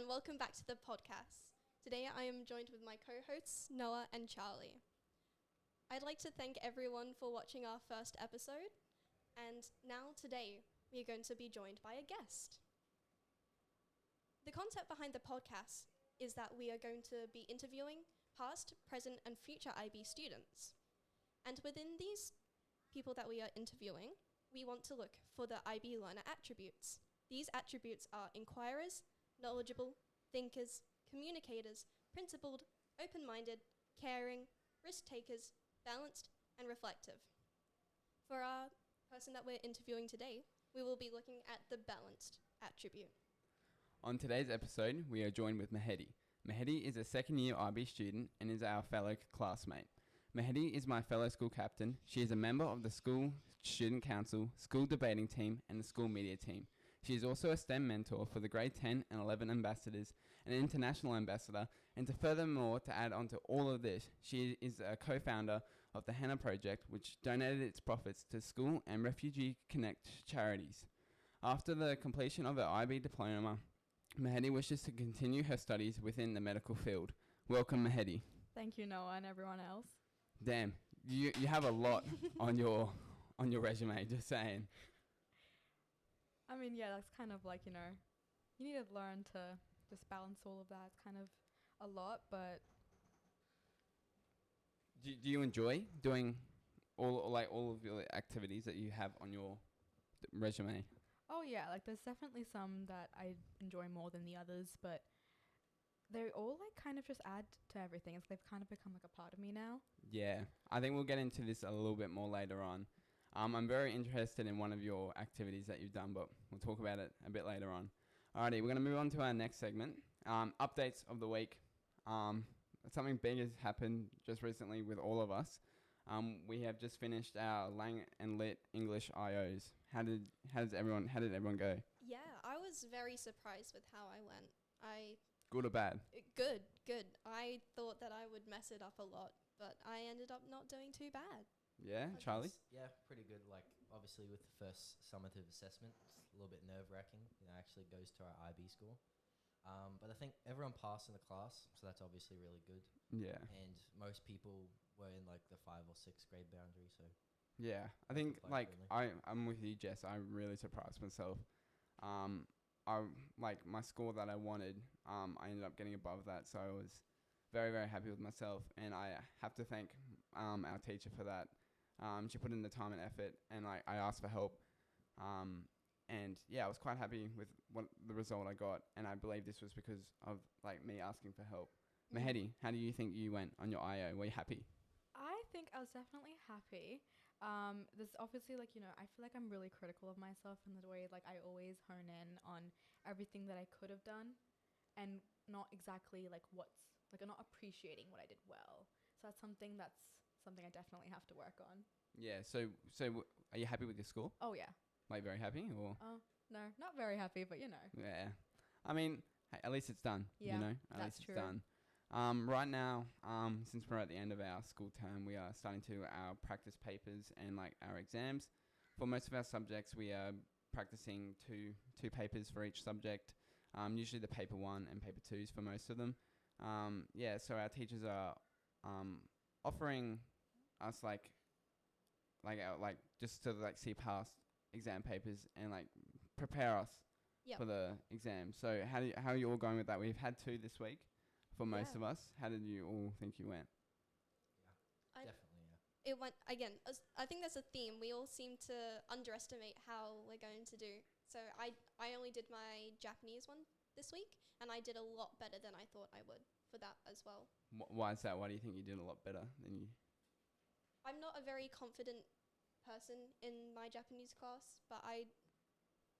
and welcome back to the podcast. Today I am joined with my co-hosts Noah and Charlie. I'd like to thank everyone for watching our first episode, and now today we are going to be joined by a guest. The concept behind the podcast is that we are going to be interviewing past, present and future IB students. And within these people that we are interviewing, we want to look for the IB learner attributes. These attributes are inquirers, knowledgeable, thinkers, communicators, principled, open-minded, caring, risk-takers, balanced, and reflective. For our person that we're interviewing today, we will be looking at the balanced attribute. On today's episode, we are joined with Mehedi. Mehedi is a second-year IB student and is our fellow classmate. Mehedi is my fellow school captain. She is a member of the school student council, school debating team, and the school media team. She is also a STEM mentor for the grade 10 and 11 ambassadors, an international ambassador, and to add on to all of this, she is a co-founder of the Hannah Project, which donated its profits to school and Refugee Connect charities. After the completion of her IB diploma, Mehedi wishes to continue her studies within the medical field. Welcome, Mehedi. Thank you, Noah, and everyone else. Damn, you have a lot on your resume, just saying. I mean, yeah, that's kind of like, you need to learn to just balance all of that. It's kind of a lot, but... Do you enjoy doing all of your activities that you have on your resume? Oh, yeah, like there's definitely some that I enjoy more than the others, but they all like kind of just add to everything. It's they've kind of become like a part of me now. Yeah, I think we'll get into this a little bit more later on. I'm very interested in one of your activities that you've done, but we'll talk about it a bit later on. Alrighty, we're going to move on to our next segment. Updates of the week. Something big has happened just recently with all of us. We have just finished our Lang and Lit English IOs. How did everyone go? Yeah, I was very surprised with how I went. Good or bad? Good. I thought that I would mess it up a lot, but I ended up not doing too bad. Yeah, Charlie? Yeah, pretty good. Like, obviously, with the first summative assessment, it's a little bit nerve-wracking. Actually goes to our IB score. But I think everyone passed in the class, so that's obviously really good. Yeah. And most people were in, like, the 5th or 6th grade boundary, so... Yeah, I think, I'm with you, Jess. I'm really surprised myself. My score that I wanted, I ended up getting above that, so I was very, very happy with myself. And I have to thank our teacher for that. She put in the time and effort, and I asked for help. And yeah, I was quite happy with the result I got, and I believe this was because of me asking for help. Mehedi, how do you think you went on your IO? Were you happy? I think I was definitely happy. There's obviously I feel like I'm really critical of myself in the way I always hone in on everything that I could have done, and not exactly I'm not appreciating what I did well. So that's something I definitely have to work on. Yeah. So are you happy with your score? Oh yeah. Very happy, or? No, not very happy, but Yeah. I mean, hey, at least it's done. Yeah, At least it's done. Right now, since we're at the end of our school term, we are starting to our practice papers and our exams. For most of our subjects, we are practicing two papers for each subject. Usually the paper 1 and paper 2s for most of them. So our teachers are offering us just to see past exam papers and prepare us for the exam. So how are you all going with that? We've had 2 this week for most of us. How did you all think you went? Yeah, definitely, yeah. It went, again, I think there's a theme. We all seem to underestimate how we're going to do. So I only did my Japanese one this week, and I did a lot better than I thought I would for that as well. Why is that? Why do you think you did a lot better than you? I'm not a very confident person in my Japanese class, but I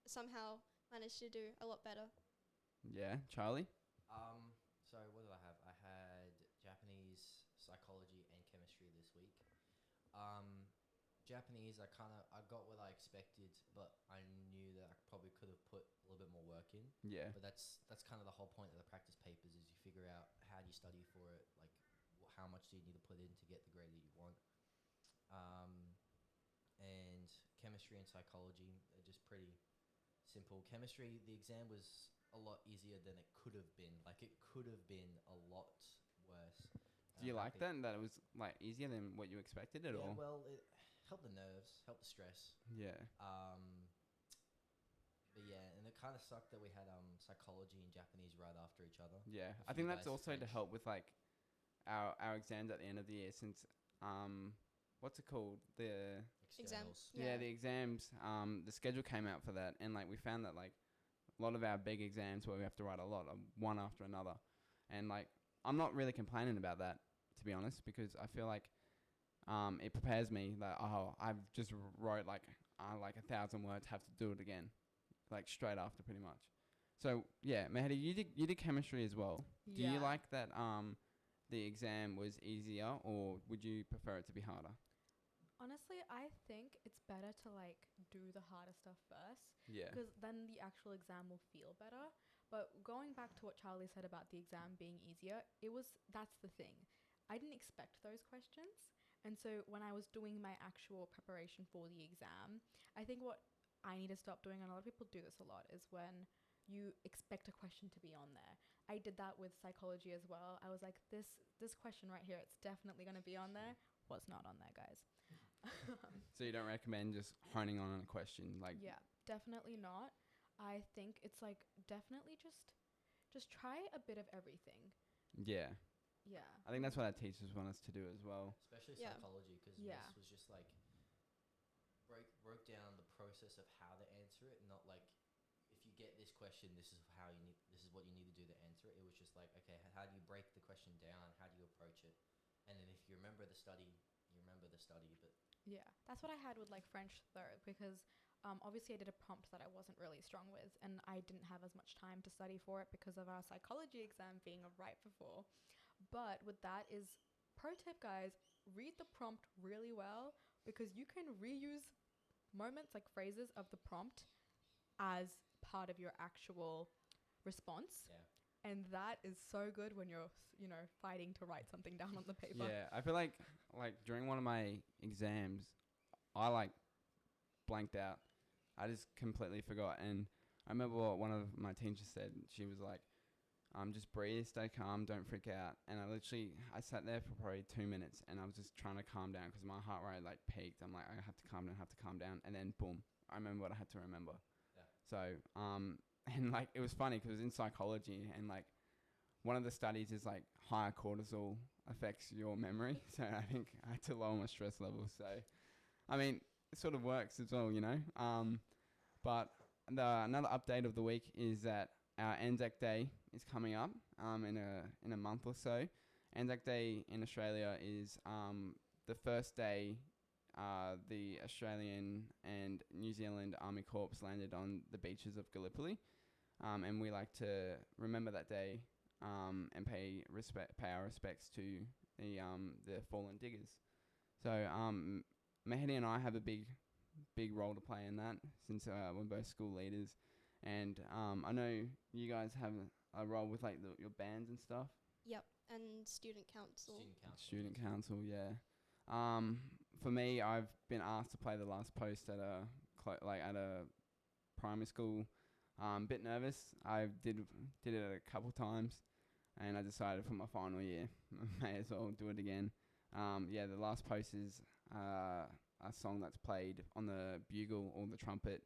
somehow managed to do a lot better. Yeah, Charlie? So what did I have? I had Japanese, psychology, and chemistry this week. Japanese, I got what I expected, but I knew that I probably could have put a little bit more work in. Yeah. But that's kind of the whole point of the practice papers is you figure out how do you study for it, how much do you need to put in to get the grade that you want. And chemistry and psychology are just pretty simple. Chemistry, the exam was a lot easier than it could have been. Like, it could have been a lot worse. Do you like that? That it was like easier than what you expected at all? Yeah, well, it helped the nerves, helped the stress. Yeah. But yeah, and it kind of sucked that we had psychology and Japanese right after each other. Yeah. A I think few that's guys also to finished. help with like our exams at the end of the year, since what's it called? The Externals. yeah, the exams, the schedule came out for that, and like we found that like a lot of our big exams where we have to write a lot of one after another, and like I'm not really complaining about that, to be honest, because I feel like it prepares me that I've just wrote like 1,000 words, have to do it again, like straight after pretty much. So yeah, Mehedi, you did chemistry as well. Do you like that the exam was easier, or would you prefer it to be harder? Honestly, I think it's better to like do the harder stuff first, Yeah. because then the actual exam will feel better. But going back to what Charlie said about the exam being easier, that's the thing. I didn't expect those questions. And so when I was doing my actual preparation for the exam, I think what I need to stop doing, and a lot of people do this a lot, is when you expect a question to be on there. I did that with psychology as well. I was like, this question right here, it's definitely going to be on there. Was not on there, guys. So you don't recommend just honing on a question, like Yeah, definitely not. I think it's like definitely just try a bit of everything. yeah. Yeah. I think that's what our teachers want us to do as well. Especially Yeah. psychology, because Yeah. this was just like broke down the process of how to answer it, not like if you get this question, this is what you need to do to answer it. It was just like, okay, how do you break the question down? How do you approach it? And then if you remember the study, you remember the study. But Yeah, that's what I had with like French though, because obviously I did a prompt that I wasn't really strong with, and I didn't have as much time to study for it because of our psychology exam being right before. But with that is pro tip, guys, read the prompt really well, because you can reuse moments like phrases of the prompt as part of your actual response. yeah, And that is so good when you're, fighting to write something down on the paper. Yeah, I feel like during one of my exams, I like blanked out. I just completely forgot, and I remember what one of my teachers said. She was like, just breathe, stay calm, don't freak out. And I sat there for probably 2 minutes, and I was just trying to calm down because my heart rate like peaked. I'm like, I have to calm down, and then boom, I remember what I had to remember. Yeah. So and like it was funny because it was in psychology, and like one of the studies is like higher cortisol affects your memory. So I think I had to lower my stress levels. So I mean, it sort of works as well, But another update of the week is that our Anzac Day is coming up in a month or so. Anzac Day in Australia is the first day the Australian and New Zealand Army Corps landed on the beaches of Gallipoli, and we like to remember that day and pay our respects to the fallen diggers. So Mehedi and I have a big role to play in that, since we're both school leaders, and I know you guys have a role with like your bands and stuff. Yep, and student council. Student council, yeah. For me, I've been asked to play the last post at a primary school. Bit nervous. I did it a couple times, and I decided for my final year, may as well do it again. The last post is a song that's played on the bugle or the trumpet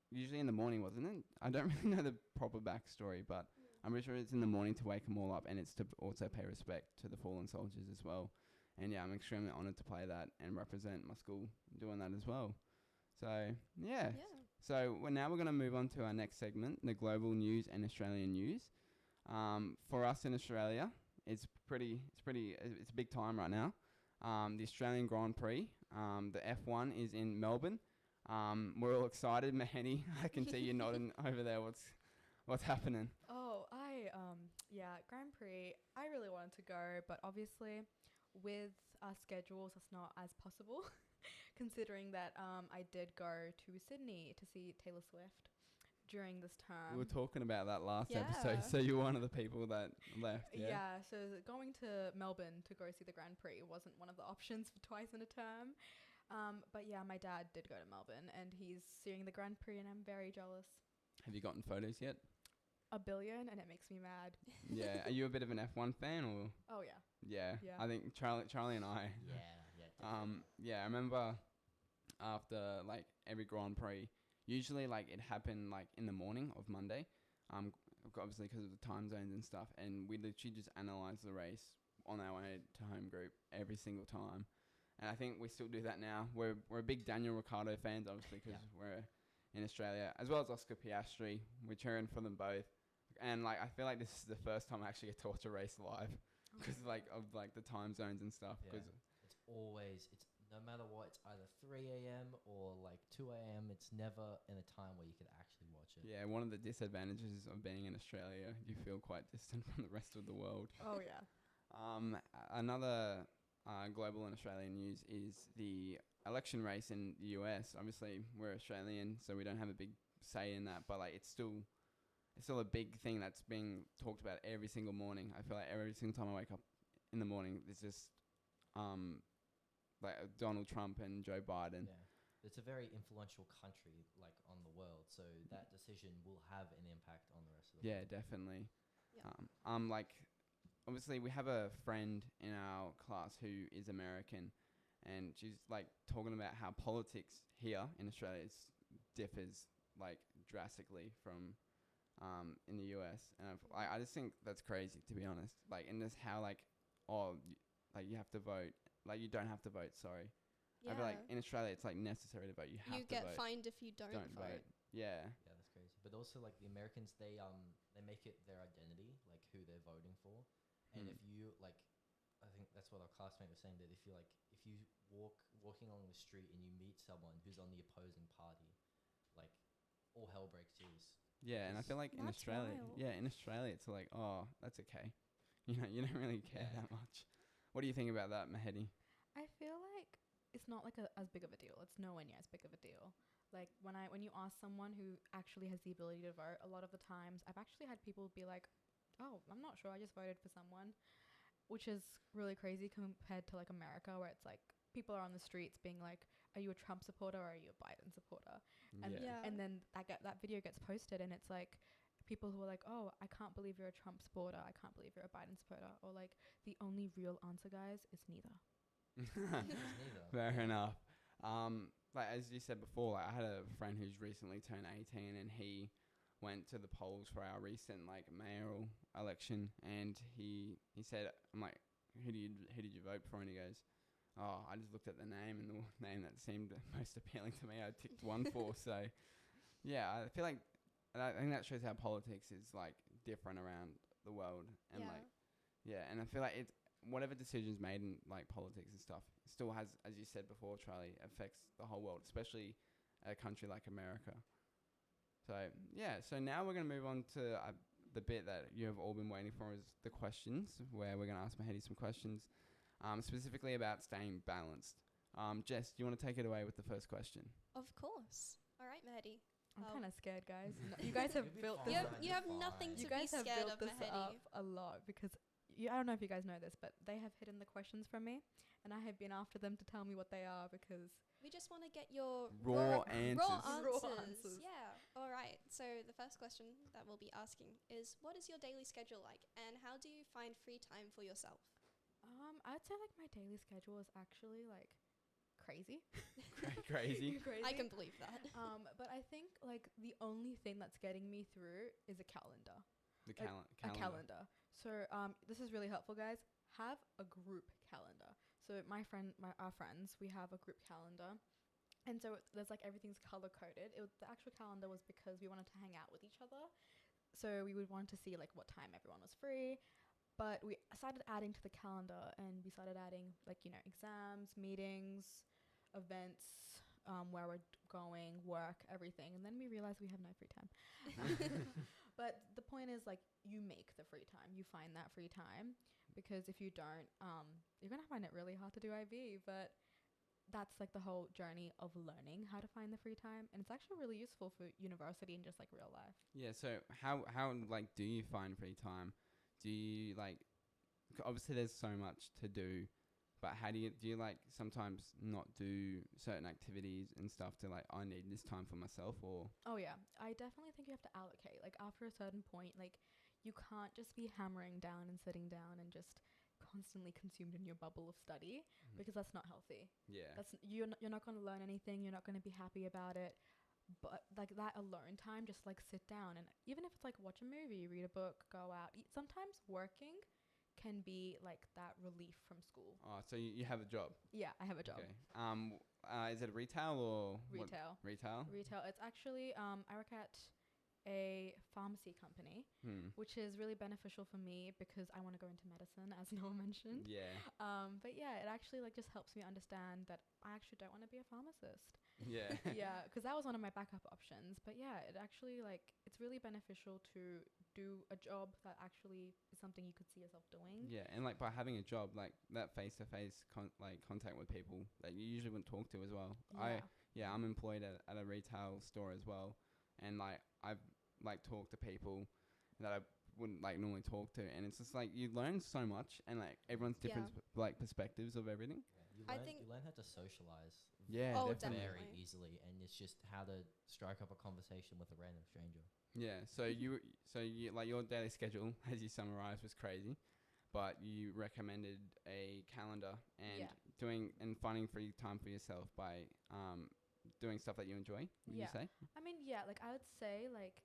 usually in the morning, wasn't it? I don't really know the proper backstory, but I'm pretty sure it's in the morning to wake them all up, and it's to also pay respect to the fallen soldiers as well. And yeah, I'm extremely honoured to play that and represent my school doing that as well. So yeah. So now we're going to move on to our next segment, the global news and Australian news. For us in Australia, it's a big time right now. The Australian Grand Prix, the F1 is in Melbourne. We're all excited. Mehedi, I can see you nodding over there. What's happening? Oh, Grand Prix. I really wanted to go, but obviously with our schedules, it's not as possible, considering that I did go to Sydney to see Taylor Swift during this term. We were talking about that last Yeah. episode, so you're one of the people that left, yeah? Yeah, so going to Melbourne to go see the Grand Prix wasn't one of the options for twice in a term. But yeah, my dad did go to Melbourne, and he's seeing the Grand Prix, and I'm very jealous. Have you gotten photos yet? A billion, and it makes me mad. Yeah. Are you a bit of an F1 fan or? Oh yeah. Yeah. Yeah. I think Charlie and I. Yeah. Yeah. I remember after like every Grand Prix, usually like it happened like in the morning of Monday. Obviously because of the time zones and stuff, and we literally just analyze the race on our way to home group every single time. And I think we still do that now. We're a big Daniel Ricciardo fans, obviously, because we're in Australia, as well as Oscar Piastri. We're cheering for them both. And like I feel like this is the first time I actually get to watch a race live because like of like the time zones and stuff. Yeah. Because It's no matter what, it's either 3 a.m. or like 2 a.m. It's never in a time where you could actually watch it. yeah, one of the disadvantages of being in Australia, you feel quite distant from the rest of the world. Oh yeah. Another global and Australian news is the election race in the US. Obviously, we're Australian, so we don't have a big say in that. But like, it's still a big thing that's being talked about every single morning. I feel like every single time I wake up in the morning, there's just like Donald Trump and Joe Biden. Yeah. It's a very influential country, like, on the world, so that decision will have an impact on the rest of the Yeah, world. definitely. Yeah. Like, obviously, we have a friend in our class who is American, and she's like talking about how politics here in Australia differs like drastically from in the US, and I just think that's crazy, to be honest. Like, and just how like like you have to vote, like you don't have to vote. Sorry. Yeah. I feel like in Australia it's like necessary to vote. You have You to get vote. fined if you don't vote. Yeah. Yeah, that's crazy. But also, like, the Americans, they make it their identity, like, who they're voting for. And if you, like, I think that's what our classmate was saying, that if you walking along the street and you meet someone who's on the opposing party, like, all hell breaks loose. Yeah, and I feel like in That's Australia, wild. in Australia it's like, oh, that's okay. You don't really care Yeah. that much. What do you think about that, Mehedi? I feel like it's not like as big of a deal. It's nowhere near as big of a deal. Like when you ask someone who actually has the ability to vote, a lot of the times I've actually had people be like, "Oh, I'm not sure. I just voted for someone," which is really crazy compared to like America, where it's like people are on the streets being like, "Are you a Trump supporter or are you a Biden supporter?" And Yeah. and then that video gets posted, and it's like people who are like, "Oh, I can't believe you're a Trump supporter. I can't believe you're a Biden supporter," or like, "The only real answer, guys, is neither." Neither. Fair enough. Like as you said before, like I had a friend who's recently turned 18, and he went to the polls for our recent like mayoral election, and he said, I'm like, who did you vote for? And he goes, oh, I just looked at the name, and the name that seemed most appealing to me I ticked one for. So yeah, I feel like I think that shows how politics is like different around the world, and and I feel like it's whatever decisions made in like politics and stuff still has, as you said before, Charlie, affects the whole world, especially a country like America. So yeah, so now we're gonna move on to the bit that you have all been waiting for, is the questions, where we're gonna ask Mehedi some questions, specifically about staying balanced. Jess, do you want to take it away with the first question? Of course. All right, Mehedi. I'm Um, kind of scared, guys. You guys have You'll be built fine. this. You have Fine. nothing to You guys be have scared built of, this Mehedi. up a lot because I don't know if you guys know this, but they have hidden the questions from me, and I have been after them to tell me what they are because We just want to get your Raw raw answers. Raw answers. answers. Yeah. All right. So the first question that we'll be asking is, what is your daily schedule like, and how do you find free time for yourself? I'd say like my daily schedule is actually like crazy. Crazy. Crazy. I can believe that. But I think like the only thing that's getting me through is a calendar. The Like, calendar. A calendar. So this is really helpful, guys. Have a group calendar. So our friends, we have a group calendar, and so there's like everything's color coded. The actual calendar was because we wanted to hang out with each other, so we would want to see like what time everyone was free. But we started adding to the calendar, and we started adding like exams, meetings, events, where we're going, work, everything, and then we realized we have no free time. But the point is, like, you make the free time. You find that free time, because if you don't, you're going to find it really hard to do IB. But that's, like, the whole journey of learning how to find the free time. And it's actually really useful for university and just, like, real life. Yeah, so how like do you find free time? Do you like obviously there's so much to do But how do you like sometimes not do certain activities and stuff to like, I need this time for myself, or? Oh yeah, I definitely think you have to allocate. Like after a certain point, like you can't just be hammering down and sitting down and just constantly consumed in your bubble of study, because that's not healthy. Yeah. That's you're not going to learn anything. You're not going to be happy about it. But like that alone time, just like sit down, and even if it's like watch a movie, read a book, go out. Sometimes working can be like that relief from school. Oh, so you have a job. Yeah, I have a job. Okay. Is it retail or what? Retail. Retail. Retail. It's actually I work at a pharmacy company, which is really beneficial for me because I want to go into medicine, as Noah mentioned. Yeah. But yeah, it actually like just helps me understand that I actually don't want to be a pharmacist. Yeah. Yeah, because that was one of my backup options. But yeah, it actually like it's really beneficial to do a job that actually is something you could see yourself doing. Yeah, and like by having a job, like that face-to-face contact with people that you usually wouldn't talk to as well. Yeah. I'm employed at a retail store as well, and like I've like talked to people that I wouldn't like normally talk to, and it's just like you learn so much, and like everyone's different like perspectives of everything. Yeah, I think you learn how to socialize. Yeah, Oh, definitely. Very definitely. easily, and it's just how to strike up a conversation with a random stranger. Yeah, so you like your daily schedule, as you summarized, was crazy, but you recommended a calendar and Yeah. doing and finding free time for yourself by doing stuff that you enjoy. Would you Yeah. say? I mean, yeah, like I would say like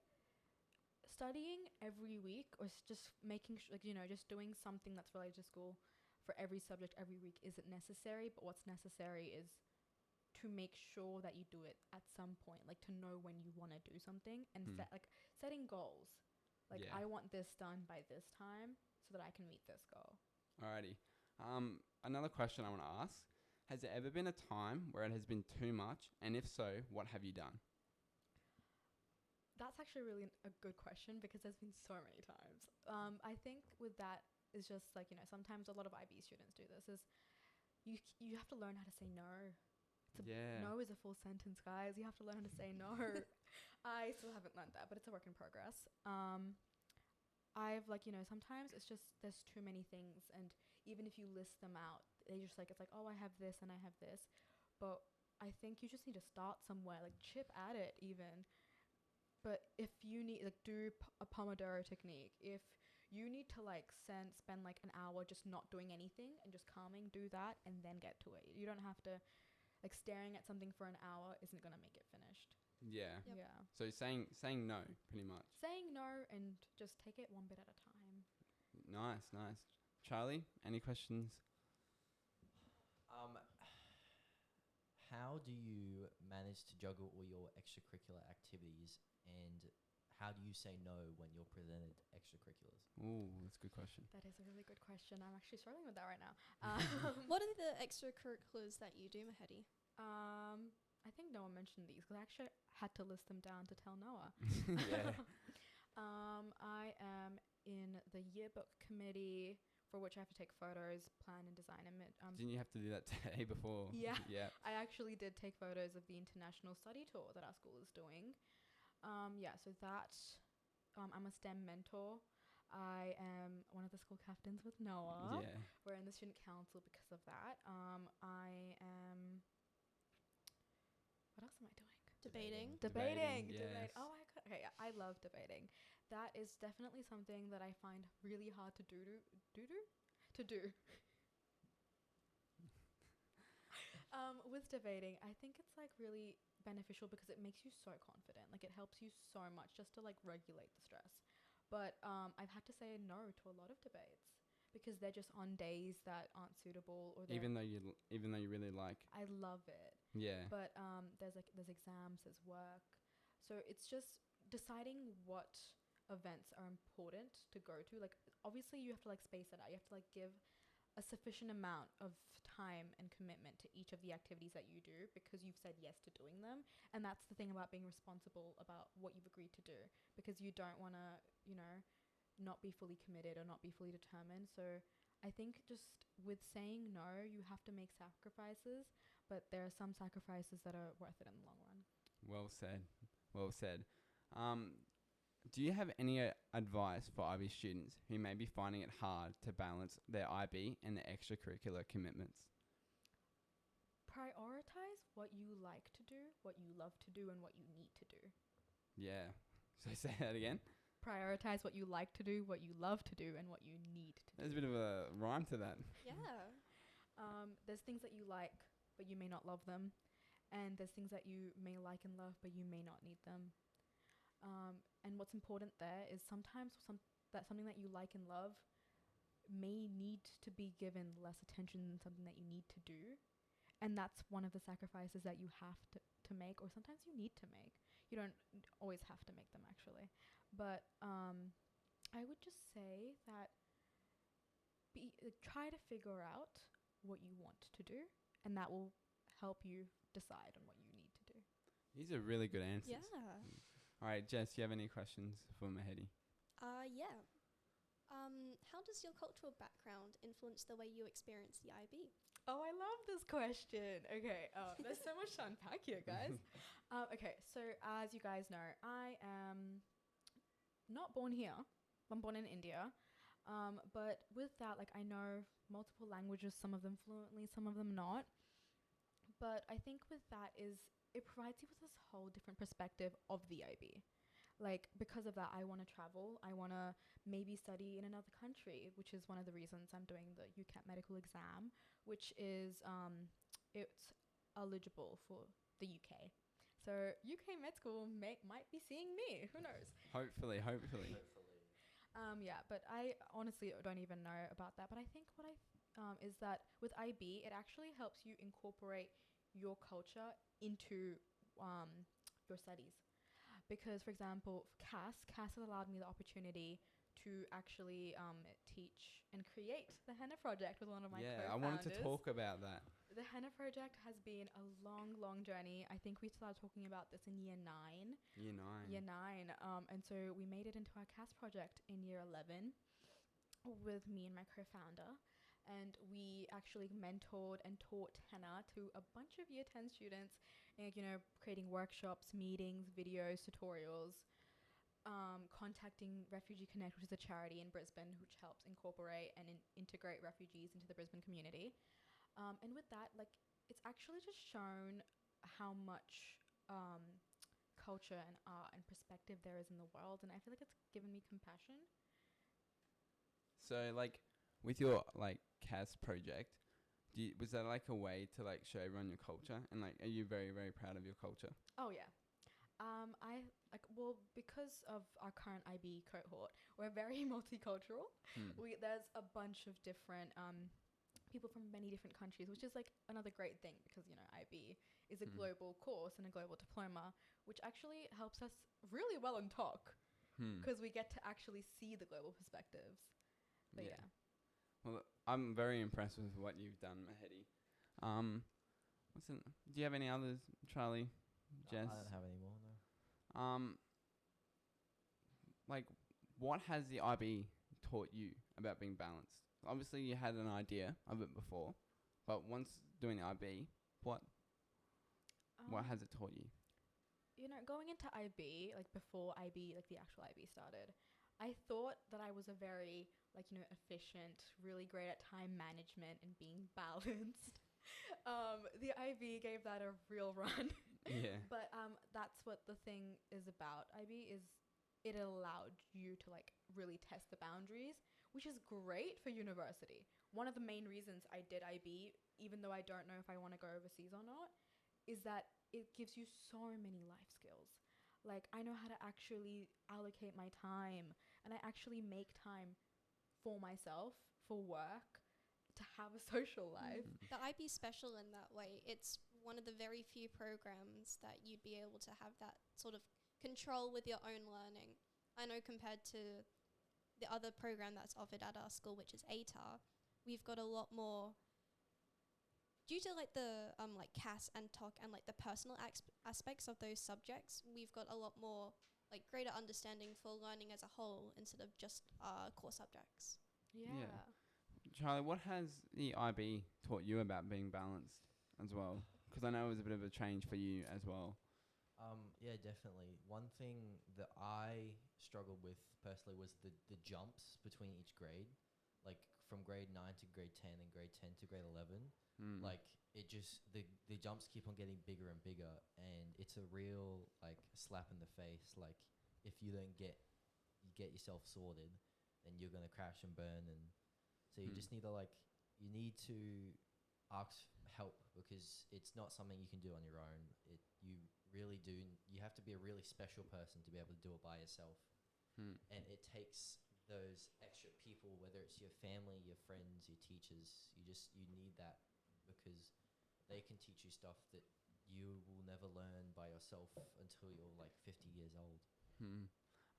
studying every week or just making like just doing something that's related to school for every subject every week isn't necessary, but what's necessary is to make sure that you do it at some point, like to know when you want to do something and setting goals. Like Yeah. I want this done by this time so that I can meet this goal. Alrighty. Another question I want to ask: has there ever been a time where it has been too much, and if so, what have you done? That's actually really a good question because there's been so many times. I think with that is just like, sometimes a lot of IB students do this is you have to learn how to say no. No is a full sentence, guys. You have to learn how to say no. I still haven't learned that, but it's a work in progress. I've sometimes it's just there's too many things, and even if you list them out, they just it's like, oh, I have this and I have this, but I think you just need to start somewhere, like chip at it even. But if you need do a Pomodoro technique, if you need to spend like an hour just not doing anything and just calming, do that and then get to it. You don't have to staring at something for an hour isn't going to make it finished. Yeah. Yep. Yeah. So saying no, pretty much. Saying no and just take it one bit at a time. Nice. Charlie, any questions? How do you manage to juggle all your extracurricular activities, and how do you say no when you're presented extracurriculars? Ooh, that's a good question. That is a really good question. I'm actually struggling with that right now. What are the extracurriculars that you do, Mehedi? I think Noah mentioned these because I actually had to list them down to tell Noah. Yeah. I am in the yearbook committee, for which I have to take photos, plan and design them. Didn't you have to do that today before? Yeah. Yeah. I actually did take photos of the international study tour that our school is doing. So that I'm a STEM mentor. I am one of the school captains with Noah. Yeah. We're in the student council because of that. I am... What else am I doing? Debating. Debating, Debate. yes. Oh my god. Okay, yeah, I love debating. That is definitely something that I find really hard to do. With debating, I think it's really beneficial because it makes you so confident. Like it helps you so much just to regulate the stress. But I've had to say no to a lot of debates because they're just on days that aren't suitable, or Even though you really like. I love it. Yeah. But there's exams, there's work, so it's just deciding what events are important to go to. Obviously you have to space it out. You have to give a sufficient amount of time and commitment to each of the activities that you do because you've said yes to doing them. And that's the thing about being responsible about what you've agreed to do, because you don't want to not be fully committed or not be fully determined. So I think just with saying no, you have to make sacrifices, but there are some sacrifices that are worth it in the long run. Well said. do you have any advice for IB students who may be finding it hard to balance their IB and their extracurricular commitments? Prioritize what you like to do, what you love to do, and what you need to do. Yeah. So say that again. Prioritize what you like to do, what you love to do, and what you need to do. There's a bit of a rhyme to that. Yeah. There's things that you like, but you may not love them. And there's things that you may like and love, but you may not need them. And what's important there is sometimes something that you like and love may need to be given less attention than something that you need to do. And that's one of the sacrifices that you have to make, or sometimes you need to make. You don't always have to make them, actually. But I would just say that try to figure out what you want to do, and that will help you decide on what you need to do. These are really good answers. Yeah. All right, Jess, do you have any questions for Mehedi? Yeah. How does your cultural background influence the way you experience the IB? Oh, I love this question. Okay, there's so much to unpack here, guys. Okay, so as you guys know, I am not born here. I'm born in India. But with that, like, I know multiple languages, some of them fluently, some of them not. But I think with that is it provides you with this whole different perspective of the IB. Like, because of that, I want to travel. I want to maybe study in another country, which is one of the reasons I'm doing the UCAT medical exam, which is it's eligible for the UK. So UK med school might be seeing me. Who knows? Hopefully. Yeah, but I honestly don't even know about that. But I think what is that with IB, it actually helps you incorporate your culture into your studies. Because, for example, CAS has allowed me the opportunity to actually teach and create the henna project with one of my co-founders. I wanted to talk about that. The henna project has been a long, long journey. I think we started talking about this in year 9. Year 9. And so we made it into our CAS project in year 11 with me and my co-founder. And we actually mentored and taught henna to a bunch of year 10 students, creating workshops, meetings, videos, tutorials, contacting Refugee Connect, which is a charity in Brisbane which helps incorporate and integrate refugees into the Brisbane community. And with that, like, it's actually just shown how much culture and art and perspective there is in the world, and I feel like it's given me compassion. So, like, with your, like, CAS project, was that, like, a way to, like, show everyone your culture? And, like, are you very, very proud of your culture? Oh, yeah. Because of our current IB cohort, we're very multicultural. There's a bunch of different people from many different countries, which is, like, another great thing because, IB is a global course and a global diploma, which actually helps us really well in talk because we get to actually see the global perspectives. But yeah. Well, I'm very impressed with what you've done, Mehedi. Do you have any others, Charlie, Jess? I don't have any more, no. Like, what has the IB taught you about being balanced? Obviously, you had an idea of it before, but once doing the IB, what has it taught you? Going into IB, like, before IB, like, the actual IB started, I thought that I was a very, like, efficient, really great at time management and being balanced. The IB gave that a real run. Yeah. But that's what the thing is about. IB is it allowed you to, like, really test the boundaries, which is great for university. One of the main reasons I did IB, even though I don't know if I want to go overseas or not, is that it gives you so many life skills. Like, I know how to actually allocate my time, and I actually make time for myself, for work, to have a social life. The IB special in that way. It's one of the very few programs that you'd be able to have that sort of control with your own learning. I know compared to the other program that's offered at our school, which is ATAR, we've got a lot more, due to, like, the like CAS and TOC and, like, the personal aspects of those subjects, we've got a lot more, like, greater understanding for learning as a whole instead of just core subjects. Yeah. Charlie, what has the IB taught you about being balanced as well? Because I know it was a bit of a change for you as well. Yeah, definitely. One thing that I struggled with personally was the jumps between each grade, like from grade 9 to grade 10 and grade 10 to grade 11. Mm. Like it just the jumps keep on getting bigger and bigger, and it's a real like slap in the face. Like if you don't get yourself sorted, then you're gonna crash and burn. And so you just need to you need to ask help, because it's not something you can do on your own. You really do. You have to be a really special person to be able to do it by yourself. And it takes those extra people, whether it's your family, your friends, your teachers. You need that, because they can teach you stuff that you will never learn by yourself until you're like 50 years old.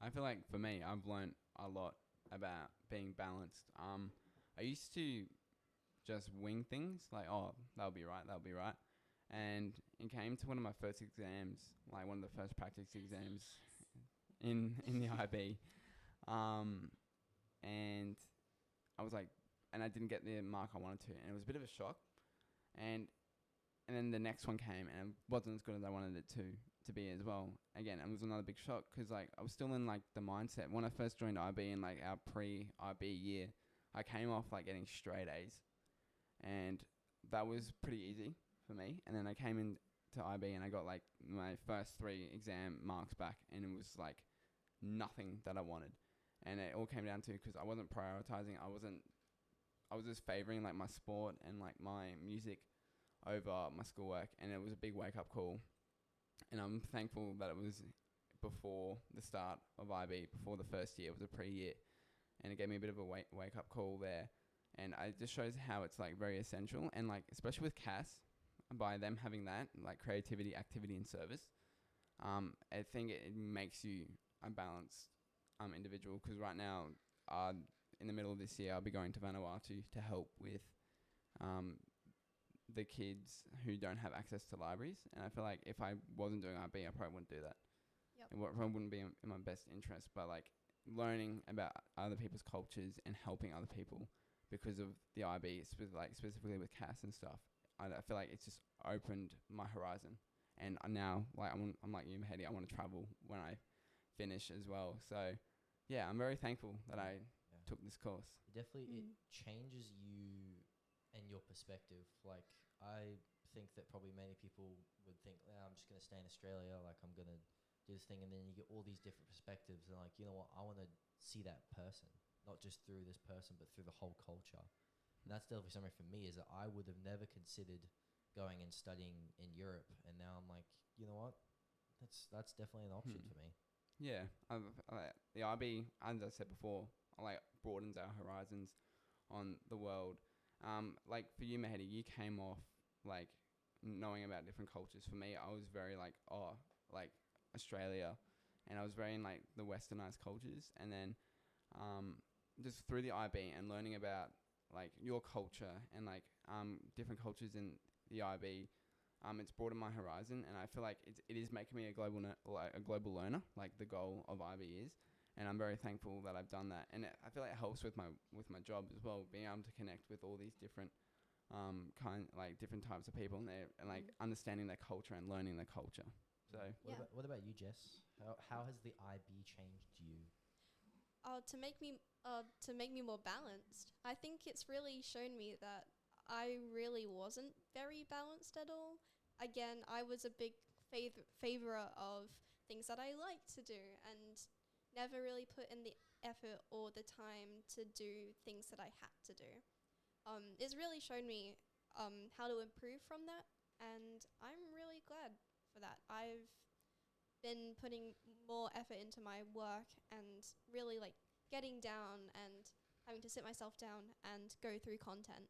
I feel like for me, I've learned a lot about being balanced. I used to just wing things, like, oh, that'll be right, and it came to one of my first exams, like one of the first practice exams in the IB, and I was like, and I didn't get the mark I wanted to, and it was a bit of a shock, and then the next one came, and it wasn't as good as I wanted it to be as well. Again, it was another big shock, because like I was still in like the mindset when I first joined IB in like our pre-IB year. I came off like getting straight A's, and that was pretty easy for me. And then I came into IB and I got like my first 3 exam marks back, and it was like nothing that I wanted. And it all came down to, because I wasn't prioritizing. I was just favoring like my sport and like my music over my schoolwork, and it was a big wake up call. And I'm thankful that it was before the start of IB, before the first year. It was a pre-year, and it gave me a bit of a wake up call there. And it just shows how it's like very essential, and like especially with CAS, by them having that like creativity, activity, and service, I think it makes you a balanced individual. Because right now, in the middle of this year, I'll be going to Vanuatu to help with the kids who don't have access to libraries. And I feel like if I wasn't doing IB, I probably wouldn't do that. Yep. It probably wouldn't be in my best interest. But like learning about other people's cultures and helping other people because of the IB, specifically with CAS and stuff, I feel like it's just opened my horizon. And now, like I'm like you, Mehedi, I want to travel when I finish as well. So yeah, I'm very thankful that I took this course. Definitely, it changes you and your perspective. Like, I think that probably many people would think, I'm just going to stay in Australia, like I'm going to do this thing, and then you get all these different perspectives, and like, you know what, I want to see that person, not just through this person, but through the whole culture. And that's definitely something for me, is that I would have never considered going and studying in Europe, and now I'm like, you know what, that's definitely an option for me. Yeah, the IB, as I said before, like broadens our horizons on the world. Like for you, Mehedi, you came off like knowing about different cultures. For me, I was very like Australia, and I was very in like the westernized cultures, and then just through the IB and learning about like your culture and like different cultures in the IB, it's broadened my horizon, and I feel like it is making me a global learner, like the goal of IB is. And I'm very thankful that I've done that, and I feel like it helps with my job as well, being able to connect with all these different different types of people, and like understanding their culture and learning their culture. So what about you, Jess? How has the IB changed you? To make me more balanced. I think it's really shown me that I really wasn't very balanced at all. Again, I was a big favourer of things that I like to do, and never really put in the effort or the time to do things that I had to do. It's really shown me how to improve from that, and I'm really glad for that. I've been putting more effort into my work and really like getting down and having to sit myself down and go through content.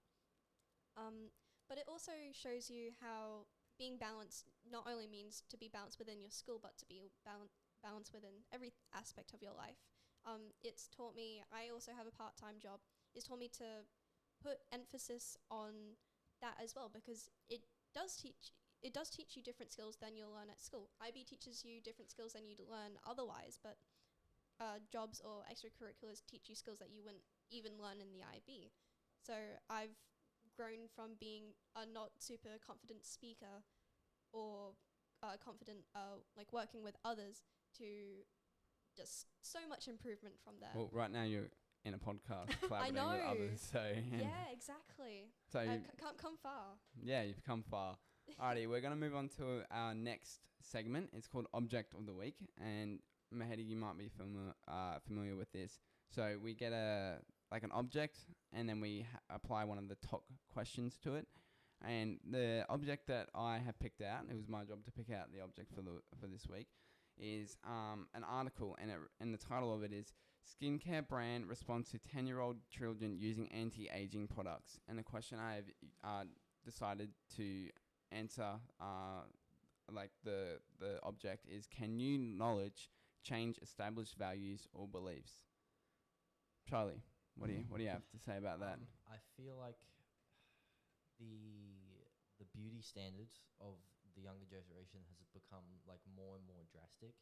But it also shows you how being balanced not only means to be balanced within your school, but to be balance within every aspect of your life. It's taught me, I also have a part-time job, it's taught me to put emphasis on that as well, because it does teach you different skills than you'll learn at school. IB teaches you different skills than you'd learn otherwise, but jobs or extracurriculars teach you skills that you wouldn't even learn in the IB. So I've grown from being a not super confident speaker or confident like working with others to just so much improvement from there. Well, right now you're in a podcast collaborating with know. others, so Yeah, exactly. so Can't come far. yeah, you've come far. Alrighty, we're gonna move on to our next segment. It's called Object of the Week, and Mehedi, you might be familiar with this. So we get an object, and then we apply one of the top questions to it. And the object that I have picked out, it was my job to pick out the object for this week, is an article, and the title of it is "Skincare Brand Responds to 10-Year-Old Children Using Anti-Aging Products." And the question I have decided to answer, the object is: can new knowledge change established values or beliefs? Charlie, what do you have to say about that? I feel like the beauty standards of the younger generation has become like more and more drastic,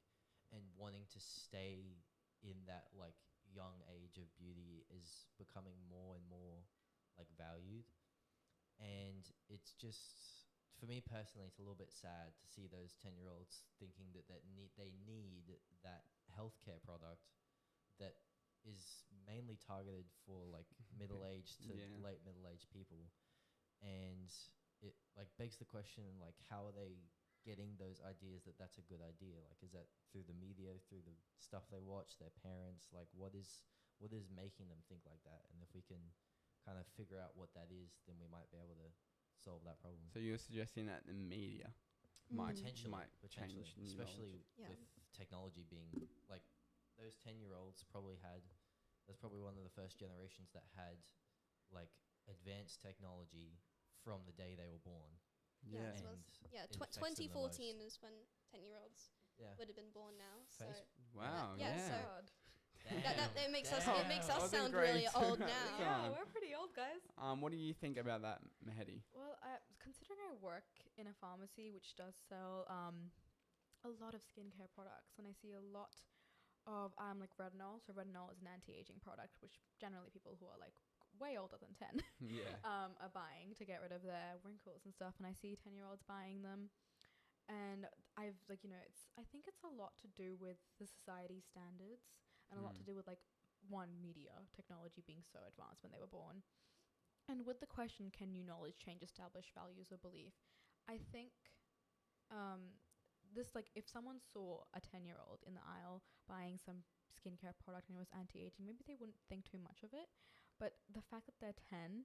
and wanting to stay in that like young age of beauty is becoming more and more like valued. And it's just, for me personally, it's a little bit sad to see those 10-year-olds thinking that they need that healthcare product that is mainly targeted for like middle-aged to late middle-aged people. And it like begs the question, like, how are they getting those ideas that that's a good idea? Like, is that through the media, through the stuff they watch, their parents? Like, what is making them think like that? And if we can kind of figure out what that is, then we might be able to solve that problem. So you're suggesting that the media might change especially Yeah. with technology being like, those 10-year-olds that's probably one of the first generations that had like advanced technology from the day they were born. Yeah, Yeah. so And it affects them the 2014 most. is when 10-year-olds Yeah. would have been born now. So Wow. Yeah, Yeah. so that it makes us Wasn't sound great really old now. Yeah, we're pretty old, guys. What do you think about that, Mehedi? Well, considering I work in a pharmacy which does sell a lot of skincare products, and I see a lot of like retinol. So retinol is an anti-aging product, which generally people who are like way older than 10 Yeah. are buying to get rid of their wrinkles and stuff. And I see 10-year-olds buying them, and I've like, I think it's a lot to do with the society standards, and a lot to do with like media technology being so advanced when they were born. And with the question, can new knowledge change established values or belief? I think this, like, if someone saw a 10-year-old in the aisle buying some skincare product and it was anti-aging, maybe they wouldn't think too much of it. But the fact that they're 10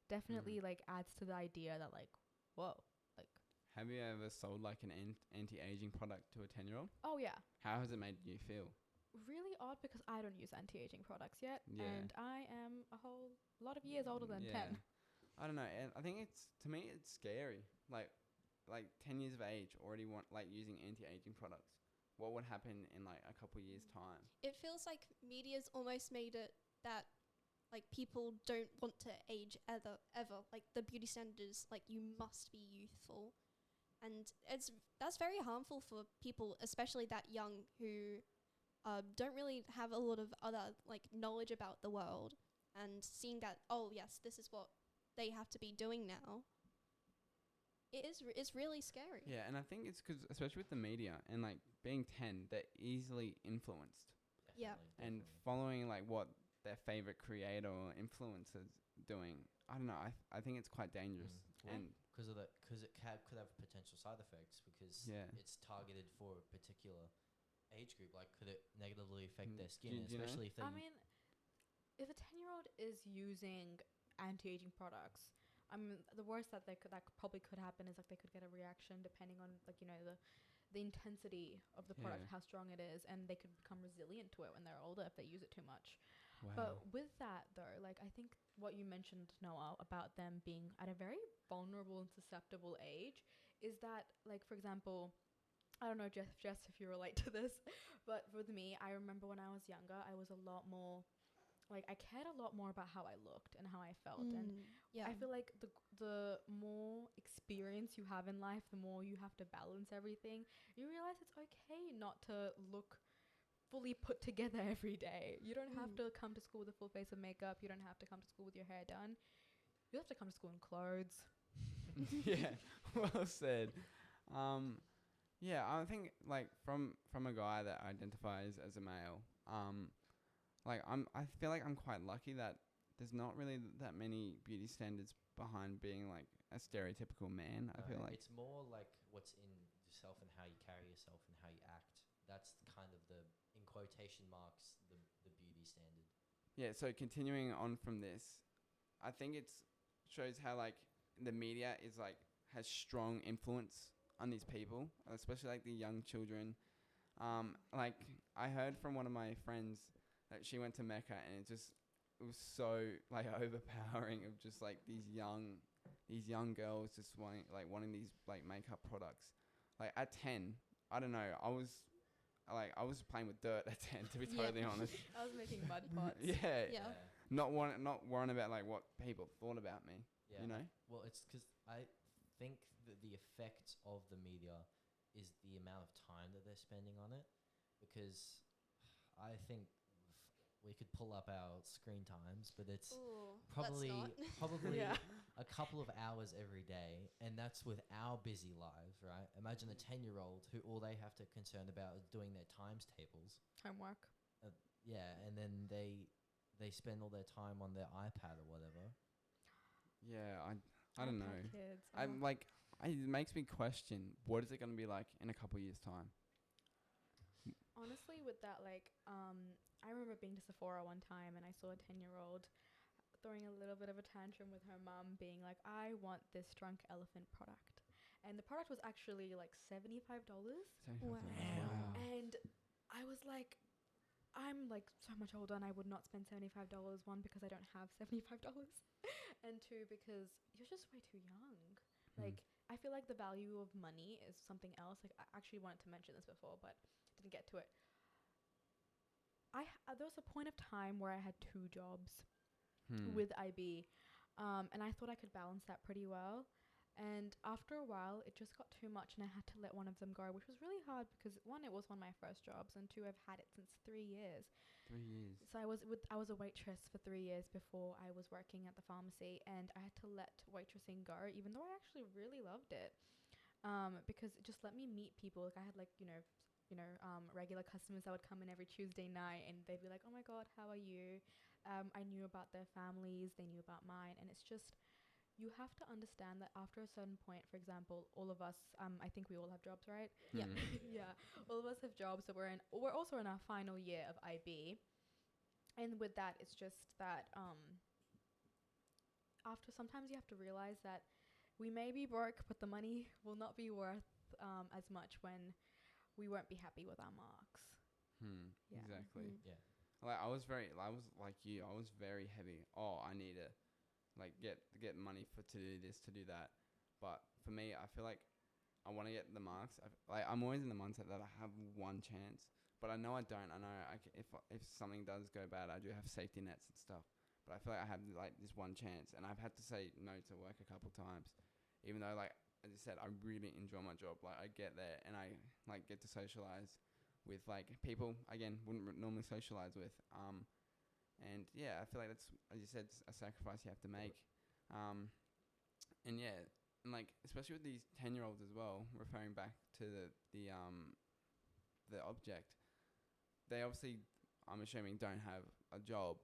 definitely like adds to the idea that like, whoa, like. Have you ever sold like an anti-aging product to a 10-year-old? Oh yeah. How has it made you feel? Really odd, because I don't use anti-aging products yet, Yeah. and I am a whole lot of years older than 10. I don't know. And I think to me it's scary. Like 10 years of age already want like using anti-aging products. What would happen in like a couple years time? It feels like media's almost made it that like people don't want to age ever. Like the beauty standards, like you must be youthful, and that's very harmful for people, especially that young, who don't really have a lot of other like knowledge about the world, and seeing that, oh yes, this is what they have to be doing now. It's really scary. Yeah, and I think it's because, especially with the media and like being 10, they're easily influenced. Yeah. And following like what their favorite creator or influencer's doing. I don't know. I think it's quite dangerous. And because it could have potential side effects, because it's targeted for a particular age group. Like, could it negatively affect their skin, especially if they... I mean, if a 10-year-old is using anti-aging products, I mean, the worst that probably could happen is like they could get a reaction depending on like, the intensity of the product, how strong it is, and they could become resilient to it when they're older if they use it too much. wow. But with that though, like, I think what you mentioned, Noah, about them being at a very vulnerable and susceptible age is that, like, for example, I don't know, Jess, if you relate to this, but with me, I remember when I was younger, I was a lot more, like, I cared a lot more about how I looked and how I felt. And I feel like the more experience you have in life, the more you have to balance everything. You realize it's okay not to look fully put together every day. You don't have to come to school with a full face of makeup. You don't have to come to school with your hair done. You have to come to school in clothes. Yeah, well said. Yeah, I think like from a guy that identifies as a male, like I feel like I'm quite lucky that there's not really that many beauty standards behind being like a stereotypical man. I feel like it's more like what's in yourself and how you carry yourself and how you act. That's kind of the, in quotation marks, the beauty standard. yeah. So continuing on from this, I think it's shows how like the media is like has strong influence on these people, especially like the young children. Like I heard from one of my friends that she went to Mecca and it was so like overpowering of just like these young girls just wanting these like makeup products. Like at 10, I don't know, I was playing with dirt at 10 to be Yeah. totally honest. I was making mud pots. Yeah. Yeah. Not worrying about like what people thought about me, Yeah. you know? Well, it's because I think that the effect of the media is the amount of time that they're spending on it. Because I think we could pull up our screen times, but it's Ooh, probably let's not. probably Yeah. a couple of hours every day, and that's with our busy lives, right? Imagine a 10-year-old who all they have to concern about is doing their times tables. Homework. Yeah, and then they spend all their time on their iPad or whatever. Yeah, I don't know. iPad Kids. I'm like, it makes me question what is it going to be like in a couple years time. Honestly, with that, like, I remember being to Sephora one time and I saw a 10-year-old throwing a little bit of a tantrum with her mum, being like, I want this drunk elephant product. And the product was actually like $75. Wow. And I was like, I'm like so much older and I would not spend $75. One, because I don't have $75. And two, because you're just way too young. Like, I feel like the value of money is something else. Like, I actually wanted to mention this before, but didn't get to it. There was a point of time where I had 2 jobs with IB, and I thought I could balance that pretty well. And after a while, it just got too much, and I had to let one of them go, which was really hard because 1, it was one of my first jobs, and 2, I've had it since 3 years. 3 years. So I was a waitress for 3 years before I was working at the pharmacy, and I had to let waitressing go, even though I actually really loved it, because it just let me meet people. Like, I had like regular customers that would come in every Tuesday night, and they'd be like, "Oh my God, how are you?" I knew about their families, they knew about mine, and it's just, you have to understand that after a certain point, for example, all of us, I think we all have jobs, right? Yeah. Yeah, all of us have jobs that we're also in our final year of IB. And with that, it's just that after, sometimes you have to realize that we may be broke, but the money will not be worth as much when we won't be happy with our marks. Yeah. Exactly. Yeah. Like I was like you. I was very heavy. Oh, I need to like get money to do this, to do that. But for me, I feel like I want to get the marks. I'm always in the mindset that I have one chance, but I know I don't. I know if something does go bad, I do have safety nets and stuff. But I feel like I have like this one chance, and I've had to say no to work a couple times, even though like as I said, I really enjoy my job. Like I get there and I like get to socialize with like people again wouldn't normally socialize with. And yeah, I feel like that's, as you said, a sacrifice you have to make. And yeah, and like especially with these 10-year-olds as well, referring back to the object, they obviously, I'm assuming, don't have a job,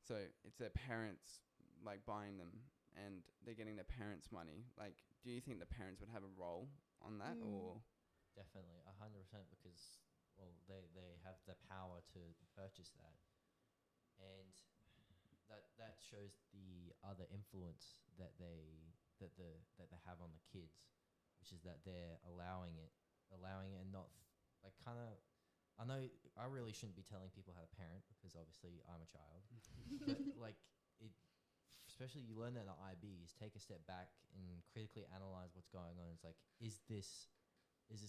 so it's their parents like buying them, and they're getting their parents' money. Like, do you think the parents would have a role on that, or? Definitely, 100%, because well, they have the power to purchase that, and that shows the other influence that they have on the kids, which is that they're allowing it, and not like kind of. I know I really shouldn't be telling people how to parent because obviously I'm a child, but like it, especially you learn that in the IBs, take a step back and critically analyze what's going on. It's like, is this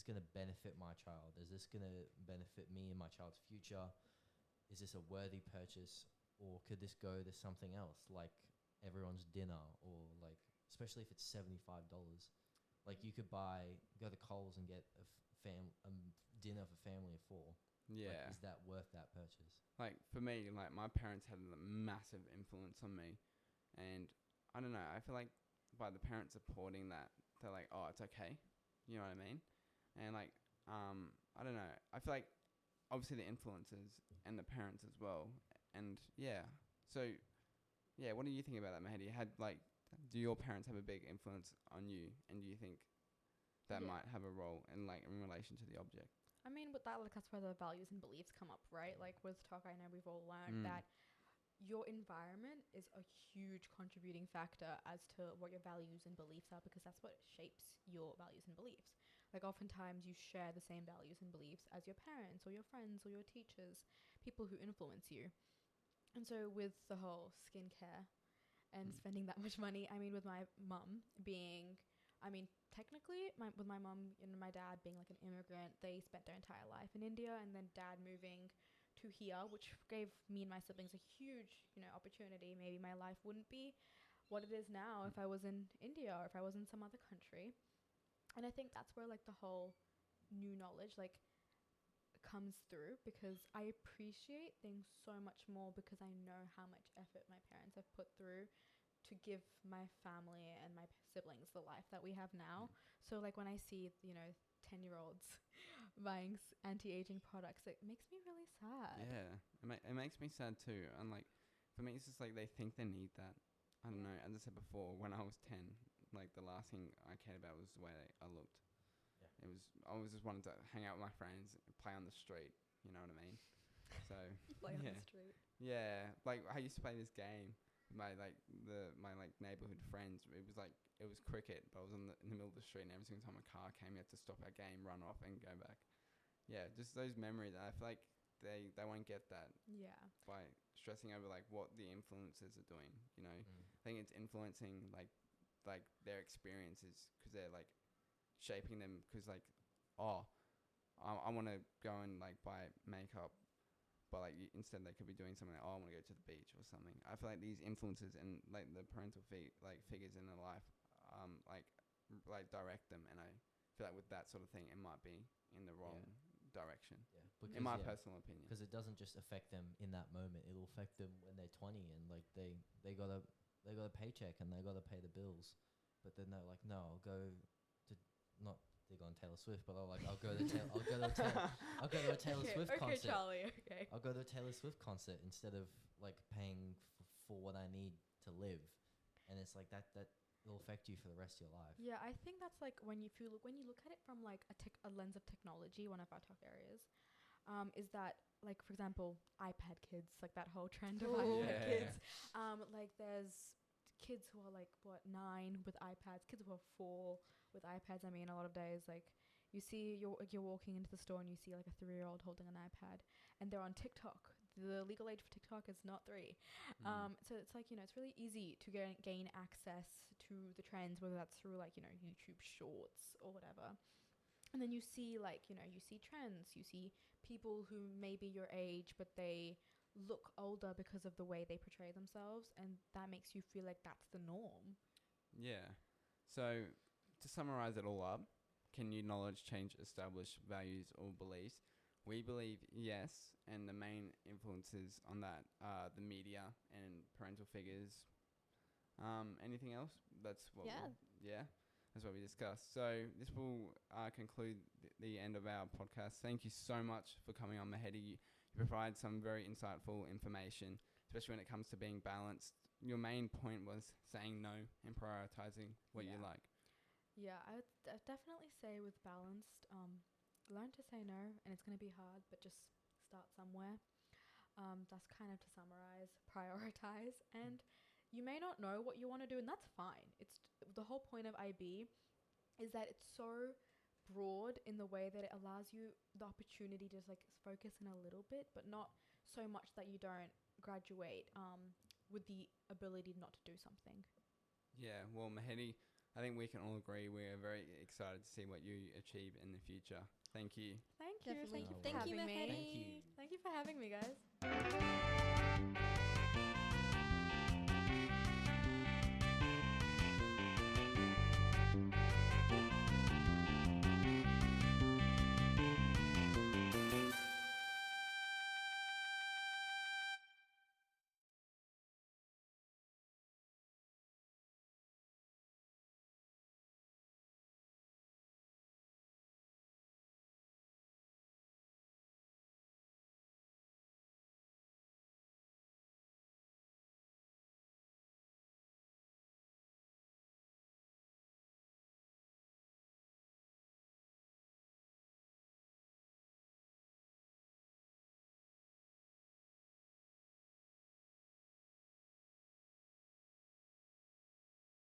going to benefit my child? Is this going to benefit me and my child's future? Is this a worthy purchase, or could this go to something else like everyone's dinner, or like, especially if it's $75, like you could go to Coles and get a dinner for family of 4. Yeah. Like, is that worth that purchase? Like for me, like my parents had a massive influence on me, and I don't know, I feel like by the parents supporting that, they're like, oh, it's okay, you know what I mean? And like I don't know. I feel like obviously the influencers and the parents as well. And yeah, so yeah, what do you think about that, Mehedi? Do your parents have a big influence on you, and do you think that Yeah. might have a role in relation to the object? I mean, with that, like, that's where the values and beliefs come up, right? Like with talk, I know we've all learned that your environment is a huge contributing factor as to what your values and beliefs are, because that's what shapes your values and beliefs. Like oftentimes you share the same values and beliefs as your parents or your friends or your teachers, people who influence you. And so with the whole skincare and spending that much money, I mean, with my mum being, I mean, technically with my mum and my dad being like an immigrant, they spent their entire life in India, and then dad moving to here, which gave me and my siblings a huge, opportunity. Maybe my life wouldn't be what it is now if I was in India or if I was in some other country. And I think that's where like the whole new knowledge like comes through, because I appreciate things so much more because I know how much effort my parents have put through to give my family and my siblings the life that we have now. So like when I see, 10-year-olds buying anti-aging products, it makes me really sad. Yeah, it makes me sad too. And like, for me, it's just like they think they need that. I don't know. As I said before, when I was 10, like the last thing I cared about was the way I looked. Yeah. I was just wanted to hang out with my friends, play on the street. You know what I mean? So Play on yeah, the street. yeah. Like I used to play this game with my neighborhood friends. It was cricket, but I was in the middle of the street, and every single time a car came, you had to stop our game, run off, and go back. Yeah, just those memories. I feel like they won't get that Yeah. by stressing over like what the influencers are doing. I think it's influencing like their experiences, because they're like shaping them. Because like, I want to go and like buy makeup, but like instead they could be doing something like, I want to go to the beach or something. I feel like these influences and like the parental figures in their life, like direct them, and I feel like with that sort of thing, it might be in the wrong direction. Yeah, because, in my personal opinion. Because it doesn't just affect them in that moment; it'll affect them when they're 20 and like they got a paycheck and they got to pay the bills, but then they're like, no, I'll go to not dig on Taylor Swift, but I'll go to a Taylor Swift concert. Okay, Charlie. Okay. I'll go to a Taylor Swift concert instead of like paying for what I need to live, and it's like that will affect you for the rest of your life. Yeah, I think that's like when you look at it from like a lens of technology, one of our top areas, is that like, for example, iPad kids, like that whole trend of iPad kids. Like there's kids who are like 9 with iPads, kids who are 4 with iPads. I mean, a lot of days like you see you're walking into the store and you see like a 3-year-old holding an iPad, and they're on TikTok. The legal age for TikTok is not 3. So it's like, it's really easy to gain access to the trends, whether that's through like, YouTube shorts or whatever. And then you see like, you see trends, you see people who may be your age, but they look older because of the way they portray themselves. And that makes you feel like that's the norm. Yeah. So to summarize it all up, can new knowledge change established values or beliefs? We believe yes, and the main influences on that are the media and parental figures. Anything else? That's what that's what we discussed. So this will conclude the end of our podcast. Thank you so much for coming on, Mehedi. You provide some very insightful information, especially when it comes to being balanced. Your main point was saying no and prioritizing what you like. Yeah, I would definitely say with balanced, learn to say no, and it's going to be hard, but just start somewhere. That's kind of to summarize, prioritize, and you may not know what you want to do, and that's fine. It's the whole point of IB is that it's so broad in the way that it allows you the opportunity to just like focus in a little bit, but not so much that you don't graduate with the ability not to do something. Yeah, well, Mehedi, I think we can all agree we're very excited to see what you achieve in the future. Thank you. Thank you. Definitely. Thank you for Thank you, having me. Mehedi. Thank you. Thank you for having me, guys.